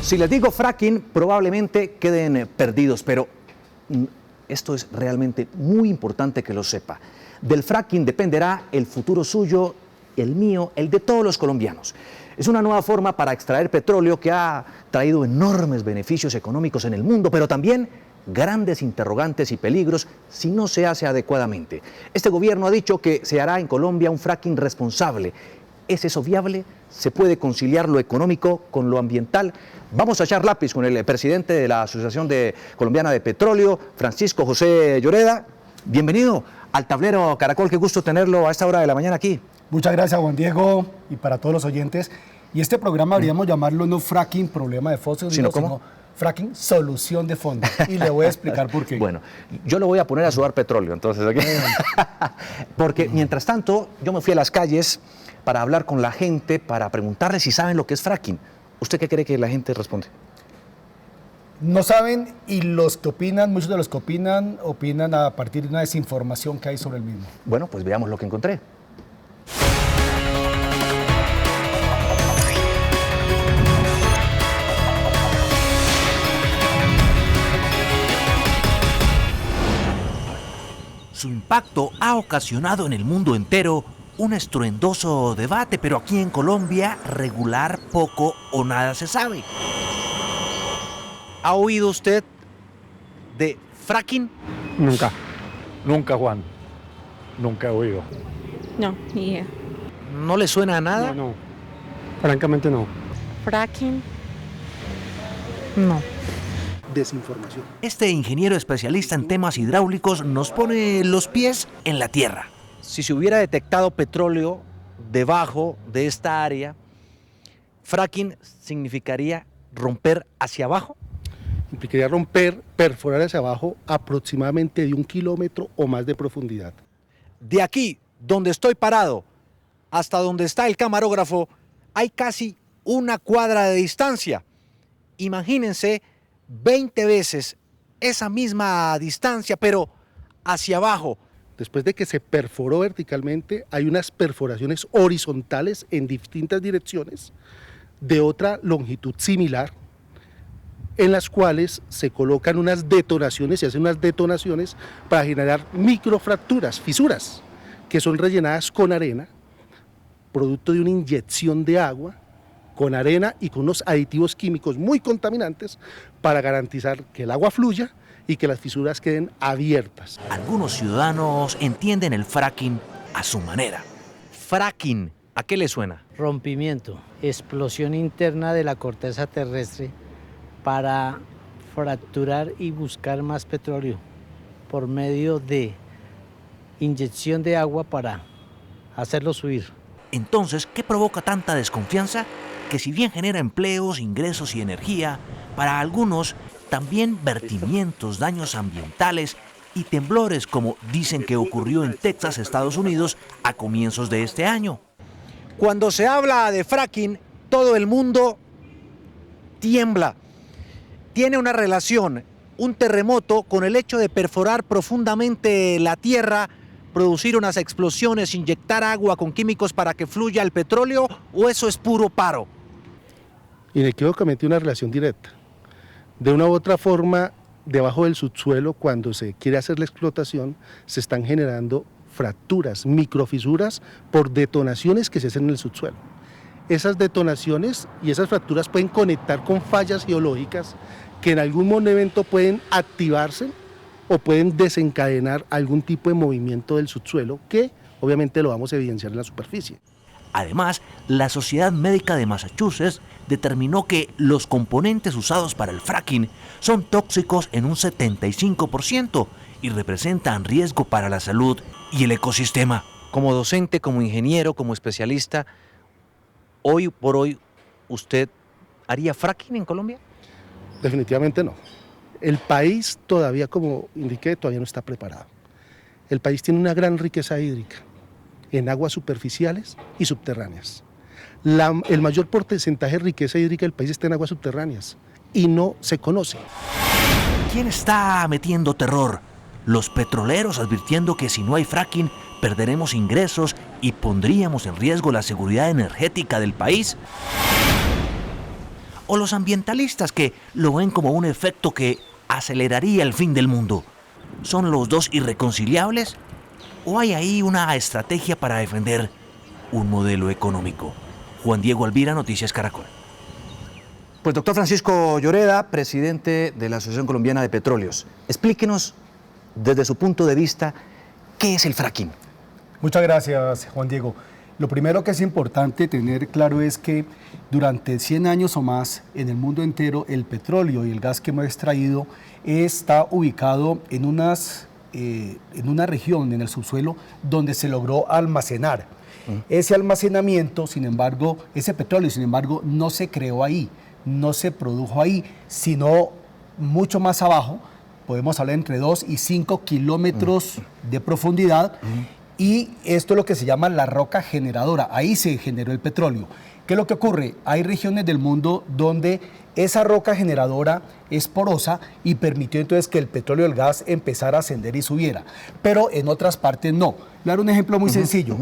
Si les digo fracking, probablemente queden perdidos, pero esto es realmente muy importante que lo sepa. Del fracking dependerá el futuro suyo, el mío, el de todos los colombianos. Es una nueva forma para extraer petróleo que ha traído enormes beneficios económicos en el mundo, pero también grandes interrogantes y peligros si no se hace adecuadamente. Este gobierno ha dicho que se hará en Colombia un fracking responsable. ¿Es eso viable? ¿Se puede conciliar lo económico con lo ambiental? Vamos a echar lápiz con el presidente de la Asociación Colombiana de Petróleo, Francisco José Lloreda. Bienvenido al Tablero Caracol, qué gusto tenerlo a esta hora de la mañana aquí. Muchas gracias, Juan Diego, y para todos los oyentes. Y este programa deberíamos llamarlo no fracking, problema de fósiles, sino fracking, solución de fondo. Y le voy a explicar por qué. Bueno, yo lo voy a poner a sudar petróleo, entonces. ¿Okay? Porque mientras tanto, yo me fui a las calles para hablar con la gente, para preguntarle si saben lo que es fracking. ¿Usted qué cree que la gente responde? No saben, y los que opinan, muchos de los que opinan a partir de una desinformación que hay sobre el mismo. Bueno, pues veamos lo que encontré. Su impacto ha ocasionado en el mundo entero un estruendoso debate, pero aquí en Colombia regular poco o nada se sabe. ¿Ha oído usted de fracking? Nunca, Juan. Nunca he oído. No, ni idea. ¿No le suena a nada? No. Francamente no. Fracking. No. Desinformación. Este ingeniero especialista en temas hidráulicos nos pone los pies en la tierra. Si se hubiera detectado petróleo debajo de esta área, fracking significaría romper hacia abajo. Implicaría perforar hacia abajo aproximadamente de 1 kilómetro o más de profundidad. De aquí, donde estoy parado, hasta donde está el camarógrafo, hay casi 1 cuadra de distancia. Imagínense 20 veces esa misma distancia, pero hacia abajo. Después de que se perforó verticalmente, hay unas perforaciones horizontales en distintas direcciones de otra longitud similar, en las cuales se colocan unas detonaciones, se hacen unas detonaciones para generar microfracturas, fisuras, que son rellenadas con arena, producto de una inyección de agua, con arena y con unos aditivos químicos muy contaminantes para garantizar que el agua fluya y que las fisuras queden abiertas. Algunos ciudadanos entienden el fracking a su manera. Fracking, ¿a qué le suena? Rompimiento, explosión interna de la corteza terrestre para fracturar y buscar más petróleo por medio de inyección de agua para hacerlo subir. Entonces, ¿qué provoca tanta desconfianza? Que si bien genera empleos, ingresos y energía, para algunos también vertimientos, daños ambientales y temblores, como dicen que ocurrió en Texas, Estados Unidos, a comienzos de este año. Cuando se habla de fracking, todo el mundo tiembla. Tiene una relación, un terremoto, con el hecho de perforar profundamente la tierra, producir unas explosiones, inyectar agua con químicos para que fluya el petróleo, ¿o eso es puro paro? Inequívocamente una relación directa. De una u otra forma, debajo del subsuelo, cuando se quiere hacer la explotación, se están generando fracturas, microfisuras por detonaciones que se hacen en el subsuelo. Esas detonaciones y esas fracturas pueden conectar con fallas geológicas que en algún momento pueden activarse o pueden desencadenar algún tipo de movimiento del subsuelo que obviamente lo vamos a evidenciar en la superficie. Además, la Sociedad Médica de Massachusetts determinó que los componentes usados para el fracking son tóxicos en un 75% y representan riesgo para la salud y el ecosistema. Como docente, como ingeniero, como especialista, hoy por hoy, ¿usted haría fracking en Colombia? Definitivamente no. El país todavía, como indiqué, todavía no está preparado. El país tiene una gran riqueza hídrica en aguas superficiales y subterráneas. El mayor porcentaje de riqueza hídrica del país está en aguas subterráneas y no se conoce. ¿Quién está metiendo terror? Los petroleros advirtiendo que si no hay fracking perderemos ingresos y pondríamos en riesgo la seguridad energética del país. o los ambientalistas que lo ven como un efecto que aceleraría el fin del mundo? ¿Son los dos irreconciliables? ¿O hay ahí una estrategia para defender un modelo económico? Juan Diego Alvira, Noticias Caracol. Pues doctor Francisco Lloreda, presidente de la Asociación Colombiana de Petróleos, explíquenos desde su punto de vista qué es el fracking. Muchas gracias, Juan Diego. Lo primero que es importante tener claro es que durante 100 años o más en el mundo entero el petróleo y el gas que hemos extraído está ubicado en una región, en el subsuelo, donde se logró almacenar. Ese almacenamiento, sin embargo, ese petróleo, sin embargo, no se creó ahí, no se produjo ahí, sino mucho más abajo, podemos hablar entre 2 y 5 kilómetros de profundidad, y esto es lo que se llama la roca generadora, ahí se generó el petróleo. ¿Qué es lo que ocurre? Hay regiones del mundo donde esa roca generadora es porosa y permitió entonces que el petróleo y el gas empezara a ascender y subiera, pero en otras partes no. Le daré un ejemplo muy sencillo.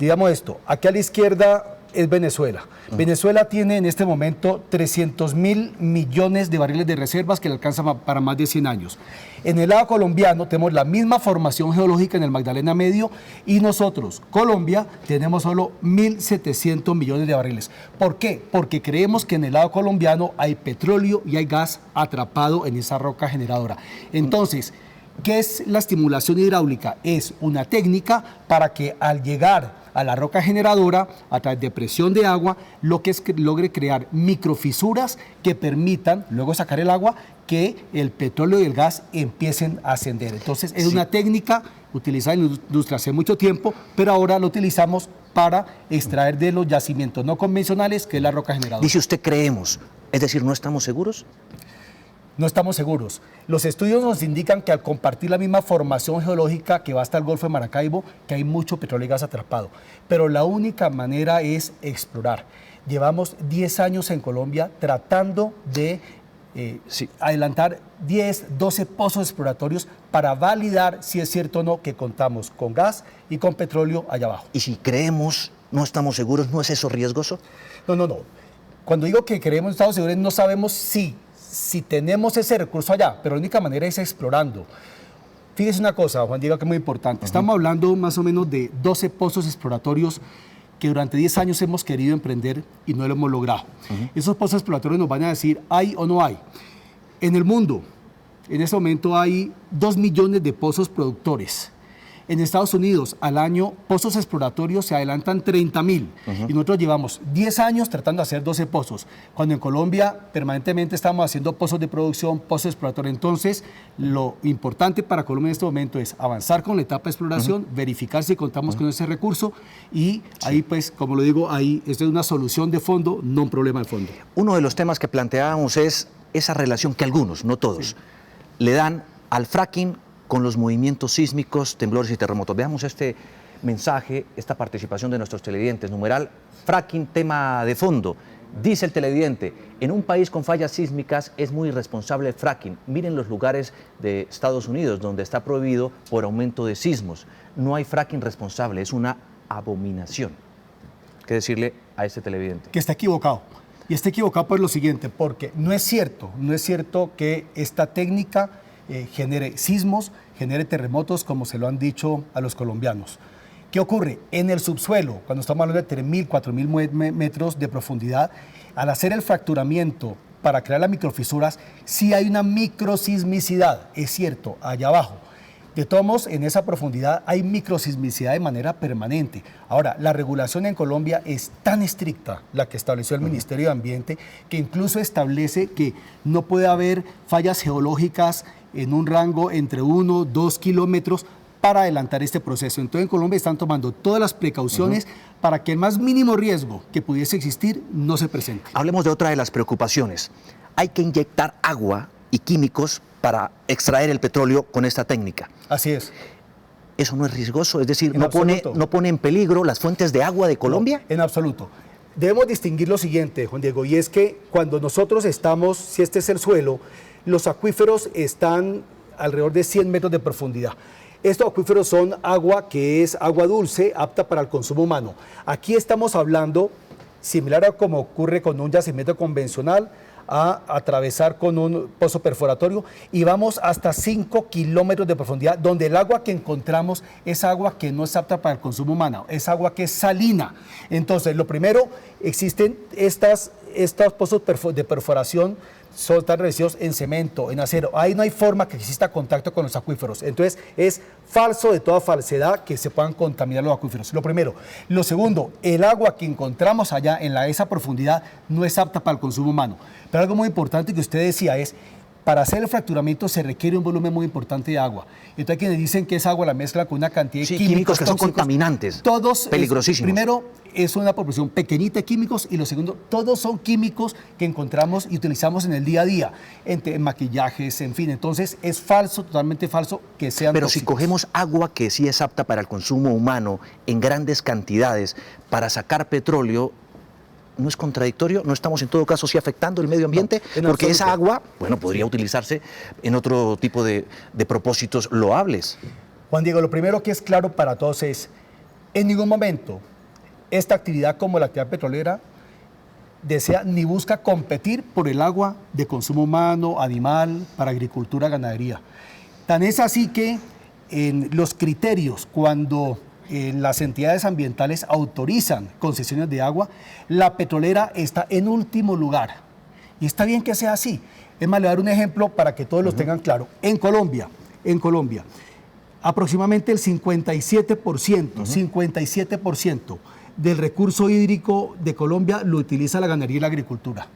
Digamos esto, aquí a la izquierda es Venezuela. Venezuela tiene en este momento 300.000 millones de barriles de reservas que le alcanzan para más de 100 años. En el lado colombiano tenemos la misma formación geológica en el Magdalena Medio y nosotros, Colombia, tenemos solo 1.700 millones de barriles. ¿Por qué? Porque creemos que en el lado colombiano hay petróleo y hay gas atrapado en esa roca generadora. Entonces, ¿qué es la estimulación hidráulica? Es una técnica para que al llegar a la roca generadora, a través de presión de agua, lo que es que logre crear microfisuras que permitan luego sacar el agua, que el petróleo y el gas empiecen a ascender. Entonces es una técnica utilizada en la industria hace mucho tiempo, pero ahora lo utilizamos para extraer de los yacimientos no convencionales, que es la roca generadora. Dice usted creemos, es decir, ¿no estamos seguros? No estamos seguros. Los estudios nos indican que al compartir la misma formación geológica que va hasta el Golfo de Maracaibo, que hay mucho petróleo y gas atrapado. Pero la única manera es explorar. Llevamos 10 años en Colombia tratando de adelantar 10, 12 pozos exploratorios para validar si es cierto o no que contamos con gas y con petróleo allá abajo. Y si creemos, no estamos seguros, ¿no es eso riesgoso? No. Cuando digo que creemos, no estamos seguros, no sabemos si tenemos ese recurso allá, pero la única manera es explorando. Fíjese una cosa, Juan Diego, que es muy importante. Estamos hablando más o menos de 12 pozos exploratorios que durante 10 años hemos querido emprender y no lo hemos logrado. Esos pozos exploratorios nos van a decir, ¿hay o no hay? En el mundo, en este momento hay 2 millones de pozos productores. En Estados Unidos, al año, pozos exploratorios se adelantan 30.000 y nosotros llevamos 10 años tratando de hacer 12 pozos, cuando en Colombia permanentemente estamos haciendo pozos de producción, pozos exploratorios. Entonces, lo importante para Colombia en este momento es avanzar con la etapa de exploración, verificar si contamos con ese recurso y ahí, pues, como lo digo, ahí esto es una solución de fondo, no un problema de fondo. Uno de los temas que planteábamos es esa relación que algunos, no todos, le dan al fracking con los movimientos sísmicos, temblores y terremotos. Veamos este mensaje, esta participación de nuestros televidentes. Numeral, fracking, tema de fondo. Dice el televidente, en un país con fallas sísmicas es muy irresponsable el fracking. Miren los lugares de Estados Unidos donde está prohibido por aumento de sismos. No hay fracking responsable, es una abominación. ¿Qué decirle a este televidente? Que está equivocado. Y está equivocado por lo siguiente, porque no es cierto que esta técnica genere sismos, genere terremotos, como se lo han dicho a los colombianos. ¿Qué ocurre? En el subsuelo, cuando estamos hablando de 3.000, 4.000 metros de profundidad, al hacer el fracturamiento para crear las microfisuras, sí hay una microsismicidad, es cierto, allá abajo. De todos modos, en esa profundidad hay microsismicidad de manera permanente. Ahora, la regulación en Colombia es tan estricta, la que estableció el Ministerio de Ambiente, que incluso establece que no puede haber fallas geológicas en un rango entre 1 o 2 kilómetros para adelantar este proceso. Entonces, en Colombia están tomando todas las precauciones para que el más mínimo riesgo que pudiese existir no se presente. Hablemos de otra de las preocupaciones. Hay que inyectar agua y químicos para extraer el petróleo con esta técnica. Así es. ¿Eso no es riesgoso? Es decir, ¿no pone en peligro las fuentes de agua de Colombia? No, en absoluto. Debemos distinguir lo siguiente, Juan Diego, y es que cuando nosotros estamos, si este es el suelo, los acuíferos están alrededor de 100 metros de profundidad. Estos acuíferos son agua que es agua dulce, apta para el consumo humano. Aquí estamos hablando similar a como ocurre con un yacimiento convencional, a atravesar con un pozo perforatorio y vamos hasta 5 kilómetros de profundidad, donde el agua que encontramos es agua que no es apta para el consumo humano, es agua que es salina. Entonces, lo primero, existen estos pozos de perforación, están revestidos en cemento, en acero. Ahí no hay forma que exista contacto con los acuíferos. Entonces, es falso de toda falsedad que se puedan contaminar los acuíferos. Lo primero. Lo segundo, el agua que encontramos allá en esa profundidad no es apta para el consumo humano. Pero algo muy importante que usted decía es, para hacer el fracturamiento se requiere un volumen muy importante de agua. Entonces, hay quienes dicen que esa agua la mezcla con una cantidad de químicos que son tóxicos, contaminantes, todos peligrosísimos. Primero, es una proporción pequeñita de químicos y lo segundo, todos son químicos que encontramos y utilizamos en el día a día, en maquillajes, en fin. Entonces, es falso, totalmente falso que sean Pero tóxicos. si cogemos agua que sí es apta para el consumo humano en grandes cantidades para sacar petróleo, ¿no es contradictorio? ¿No estamos en todo caso sí afectando el medio ambiente? No, en porque absoluto. esa agua, bueno, podría utilizarse en otro tipo de propósitos loables. Juan Diego, lo primero que es claro para todos es, en ningún momento esta actividad como la actividad petrolera desea ni busca competir por el agua de consumo humano, animal, para agricultura, ganadería. Tan es así que en los criterios, cuando las entidades ambientales autorizan concesiones de agua, la petrolera está en último lugar. Y está bien que sea así. Es más, le voy a dar un ejemplo para que todos los tengan claro. En Colombia, aproximadamente el 57% del recurso hídrico de Colombia lo utiliza la ganadería y la agricultura.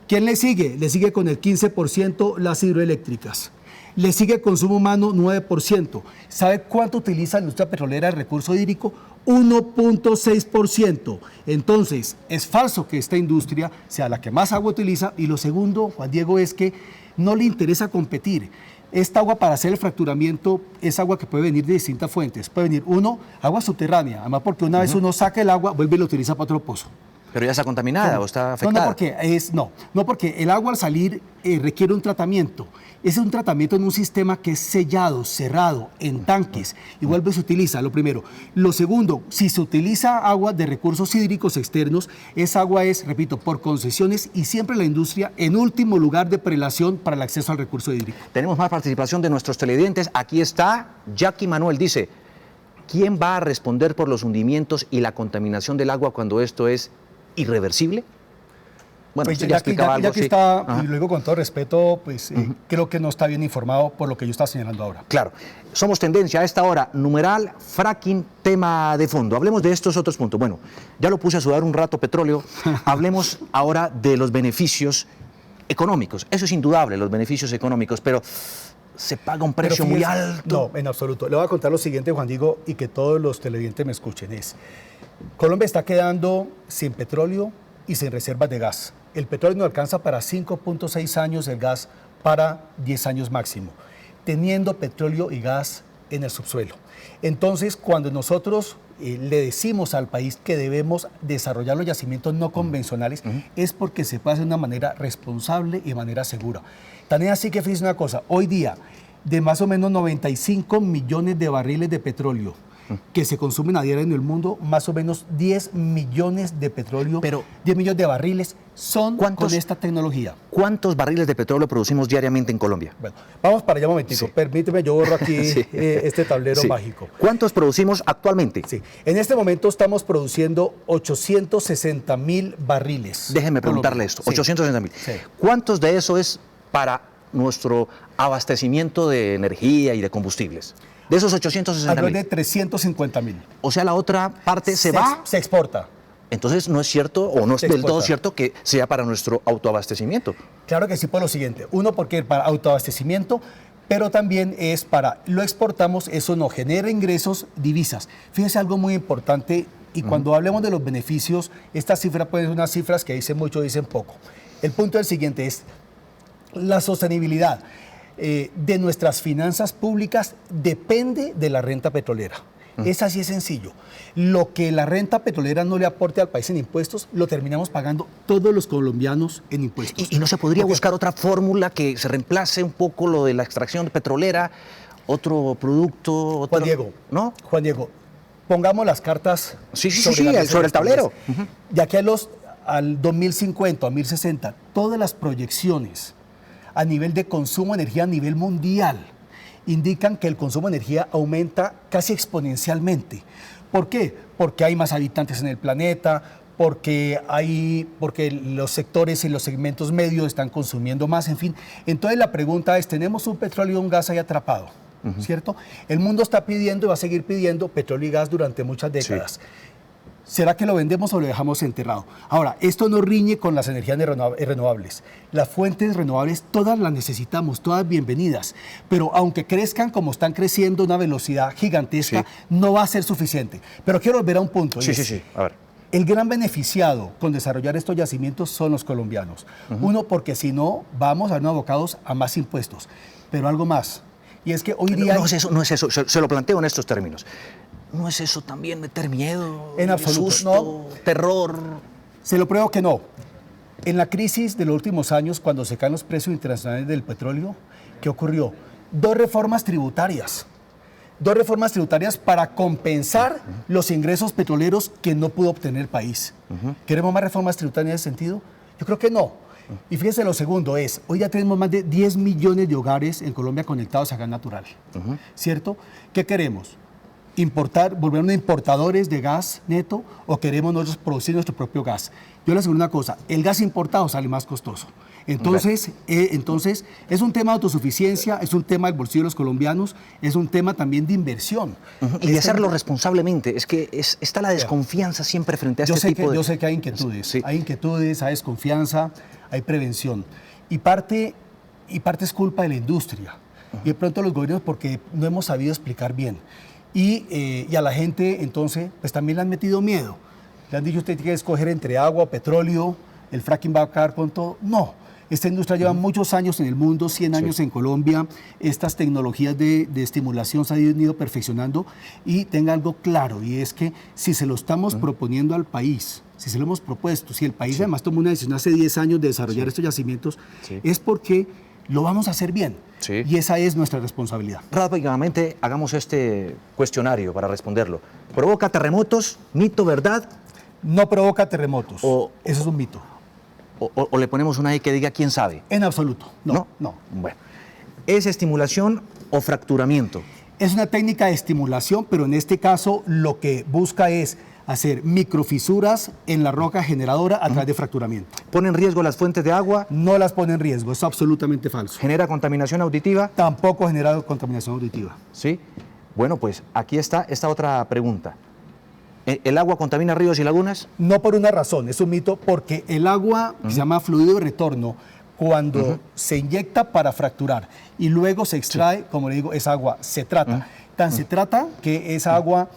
¿Quién le sigue? Le sigue con el 15% las hidroeléctricas. Le sigue el consumo humano 9%. ¿Sabe cuánto utiliza la industria petrolera de recurso hídrico? 1.6%. Entonces, es falso que esta industria sea la que más agua utiliza. Y lo segundo, Juan Diego, es que no le interesa competir. Esta agua para hacer el fracturamiento es agua que puede venir de distintas fuentes. Puede venir, agua subterránea, además porque una vez uno saca el agua, vuelve y lo utiliza para otro pozo. Pero ya está contaminada o está afectada. No, porque el agua al salir requiere un tratamiento. Es un tratamiento en un sistema que es sellado, cerrado, en tanques, y vuelve y se utiliza, lo primero. Lo segundo, si se utiliza agua de recursos hídricos externos, esa agua es, repito, por concesiones y siempre la industria en último lugar de prelación para el acceso al recurso hídrico. Tenemos más participación de nuestros televidentes. Aquí está Jackie Manuel, dice, ¿quién va a responder por los hundimientos y la contaminación del agua cuando esto es irreversible? Bueno, pues usted ya explicaba algo, ya que sí. está, Ajá. y lo digo con todo respeto, pues creo que no está bien informado por lo que yo estaba señalando ahora. Claro, somos tendencia a esta hora, numeral, fracking, tema de fondo. Hablemos de estos otros puntos. Bueno, ya lo puse a sudar un rato petróleo, hablemos ahora de los beneficios económicos. Eso es indudable, los beneficios económicos, pero se paga un precio muy alto. No, en absoluto. Le voy a contar lo siguiente, Juan Diego, y que todos los televidentes me escuchen. Colombia está quedando sin petróleo y sin reservas de gas. El petróleo no alcanza para 5.6 años, el gas para 10 años máximo, teniendo petróleo y gas en el subsuelo. Entonces, cuando nosotros le decimos al país que debemos desarrollar los yacimientos no convencionales, es porque se puede hacer de una manera responsable y de manera segura. Tan es así que fíjense una cosa, hoy día, de más o menos 95 millones de barriles de petróleo que se consumen a diario en el mundo, más o menos 10 millones de petróleo, 10 millones de barriles son con esta tecnología. ¿Cuántos barriles de petróleo producimos diariamente en Colombia? Bueno, vamos para allá un momentico. Sí. Permíteme, yo borro aquí este tablero mágico. ¿Cuántos producimos actualmente? Sí. En este momento estamos produciendo 860.000 barriles. Déjeme preguntarle esto, 860.000. Sí. ¿Cuántos de eso es para nuestro abastecimiento de energía y de combustibles? De esos 860.000. Alrededor de 350.000. O sea, la otra parte se va. Se exporta. Entonces, no es cierto, o no es del todo cierto, que sea para nuestro autoabastecimiento. Claro que sí, por lo siguiente. Uno, porque para autoabastecimiento, pero también es para, lo exportamos, eso nos genera ingresos, divisas. Fíjense algo muy importante, y cuando hablemos de los beneficios, estas cifras pueden ser unas cifras que dicen mucho, dicen poco. El punto es el siguiente, es la sostenibilidad de nuestras finanzas públicas depende de la renta petrolera. Es así de sencillo. Lo que la renta petrolera no le aporte al país en impuestos, lo terminamos pagando todos los colombianos en impuestos. ¿Y no se podría buscar otra fórmula que se reemplace un poco lo de la extracción petrolera, otro producto? Juan Diego, ¿no? Juan Diego, pongamos las cartas Sí, la mesa sobre el tablero. De aquí al 2050, a 2060, todas las proyecciones a nivel de consumo de energía a nivel mundial indican que el consumo de energía aumenta casi exponencialmente. ¿Por qué? Porque hay más habitantes en el planeta, porque los sectores y los segmentos medios están consumiendo más, en fin. Entonces la pregunta es, tenemos un petróleo y un gas ahí atrapado, ¿cierto? El mundo está pidiendo y va a seguir pidiendo petróleo y gas durante muchas décadas. Sí. ¿Será que lo vendemos o lo dejamos enterrado? Ahora, esto no riñe con las energías renovables. Las fuentes renovables todas las necesitamos, todas bienvenidas, pero aunque crezcan como están creciendo a una velocidad gigantesca, no va a ser suficiente. Pero quiero volver a un punto. Sí. A ver. El gran beneficiado con desarrollar estos yacimientos son los colombianos. Uno, porque si no, vamos a vernos abocados a más impuestos. Pero algo más, y es que hoy día... No es eso, se lo planteo en estos términos. ¿No es eso también meter miedo, en absoluto, susto, terror? Se lo pruebo que no. En la crisis de los últimos años, cuando se caen los precios internacionales del petróleo, ¿qué ocurrió? Dos reformas tributarias para compensar los ingresos petroleros que no pudo obtener el país. ¿Queremos más reformas tributarias en ese sentido? Yo creo que no. Y fíjense, lo segundo es, hoy ya tenemos más de 10 millones de hogares en Colombia conectados a gas natural, ¿cierto? ¿Qué queremos? ¿Volvernos importadores de gas neto o queremos nosotros producir nuestro propio gas? Yo les aseguro una cosa, el gas importado sale más costoso. Entonces es un tema de autosuficiencia, es un tema del bolsillo de los colombianos, es un tema también de inversión. Y de hacerlo responsablemente, es que está la desconfianza siempre frente a este tipo de... Yo sé que hay inquietudes, hay desconfianza, hay prevención. Y parte es culpa de la industria. Y de pronto los gobiernos porque no hemos sabido explicar bien. Y a la gente, entonces, pues también le han metido miedo. Le han dicho, usted tiene que escoger entre agua, petróleo, el fracking va a acabar con todo. No, esta industria lleva muchos años en el mundo, 100 años en Colombia. Estas tecnologías de estimulación se han ido perfeccionando. Y tenga algo claro, y es que si se lo estamos proponiendo al país, si se lo hemos propuesto, si el país además tomó una decisión hace 10 años de desarrollar estos yacimientos, es porque lo vamos a hacer bien. Y esa es nuestra responsabilidad. Rápidamente hagamos este cuestionario para responderlo. ¿Provoca terremotos? ¿Mito, verdad? No provoca terremotos. Eso es un mito. O le ponemos una ahí que diga quién sabe. En absoluto. No. Bueno. ¿Es estimulación o fracturamiento? Es una técnica de estimulación, pero en este caso lo que busca es hacer microfisuras en la roca generadora a través de fracturamiento. ¿Pone en riesgo las fuentes de agua? No las pone en riesgo, es absolutamente falso. ¿Genera contaminación auditiva? Tampoco genera contaminación auditiva. Sí. Bueno, pues aquí está esta otra pregunta. ¿El agua contamina ríos y lagunas? No por una razón, es un mito, porque el agua, que se llama fluido de retorno, cuando se inyecta para fracturar y luego se extrae, como le digo, esa agua se trata. Tan se trata que esa agua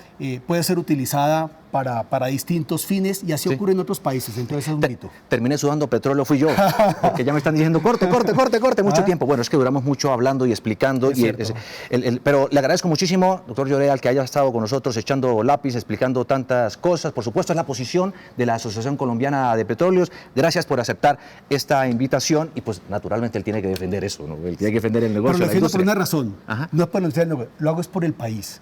puede ser utilizada para distintos fines y así ocurre en otros países, entonces es un mito. Terminé sudando petróleo, fui yo, porque ya me están diciendo corte, mucho tiempo. Bueno, es que duramos mucho hablando y explicando, pero le agradezco muchísimo, doctor Lloreal, que haya estado con nosotros echando lápiz, explicando tantas cosas. Por supuesto, es la posición de la Asociación Colombiana de Petróleos. Gracias por aceptar esta invitación y pues naturalmente él tiene que defender eso, ¿no? Él tiene que defender el negocio. Pero lo defiendo por una razón, no es por el negocio, lo hago es por el país.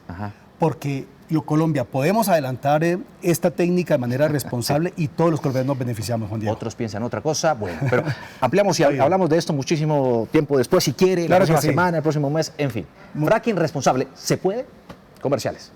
Porque Colombia podemos adelantar esta técnica de manera responsable y todos los colombianos nos beneficiamos, Juan Diego. Otros piensan otra cosa, bueno, pero ampliamos y hablamos de esto muchísimo tiempo después, si quiere, claro, la próxima semana, el próximo mes, en fin. Fracking responsable, ¿se puede? Comerciales.